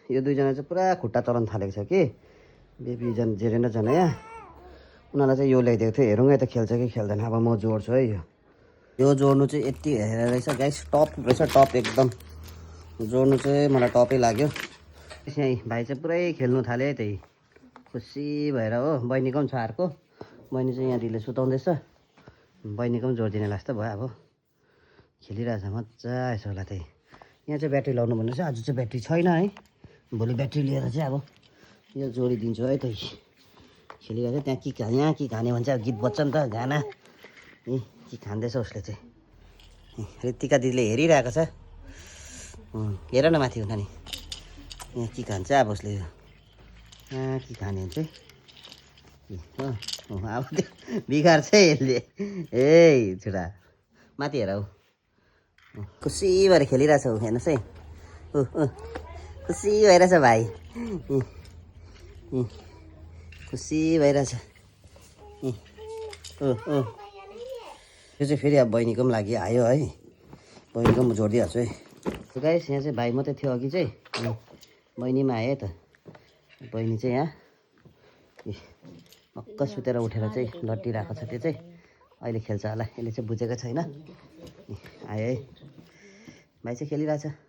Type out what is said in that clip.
यो दुईजना चाहिँ पुरा खुट्टा चलाउन थालेको छ कि बेबीजन जेरेन जन यहाँ उनीहरूलाई चाहिँ यो ल्याइदिएको थियो हेरौँ है त खेल्छ कि खेल्दैन अब म जोड्छु है यो जोड्नु चाहिँ यति हेरेर रहेछ गाइस टप रहेछ टप एकदम जोड्नु चाहिँ मलाई टपै लाग्यो यहीँ भाइ चाहिँ पुरै खेल्नु थाल्यो है त्यही खुसी भएर हो बहिनीको पनि छ अर्को बहिनी चाहिँ यहाँनिर सुताउँदैछ बहिनीको पनि जोडिदिने लाग्छ भयो अब खेलिरहेछ मजा आएछ होला त्यही यहाँ चाहिँ ब्याट्री लाउनु भन्दैछ आज चाहिँ ब्याट्री छैन है भोलि ब्याट्री लिएर चाहिँ अब यो जोडिदिन्छु है त्यही खेलिरहेछ त्यहाँ के खाने यहाँ के खाने भन्छ गीत बज्छ नि त गाना ए के खाँदैछ उसले चाहिँ ऋतिका दिदीले हेरिरहेको छ हेर न माथि हुन नि यहाँ के खान्छ अब उसले यहाँ के खाने हुन्छ अब त्यो बिगार्छ यसले ए छोरा माथि हेर खुसी भएर खेलिरहेछ ऊ हेर्नुहोस् है खुसी भइरहेछ भाइ खुसी भइरहेछ यो चाहिँ फेरि अब बहिनीको पनि लागि आयो है बहिनीको पनि जोडिदिइहाल्छु है गाइस यहाँ चाहिँ भाइ मात्रै थियो अघि चाहिँ बहिनी पनि आयो त बहिनी चाहिँ यहाँ मक्क सुतेर उठेर चाहिँ लट्टिरहेको छ त्यो चाहिँ अहिले खेल्छ होला यसले चाहिँ बुझेको छैन आयो है भाइ चाहिँ खेलिरहेछ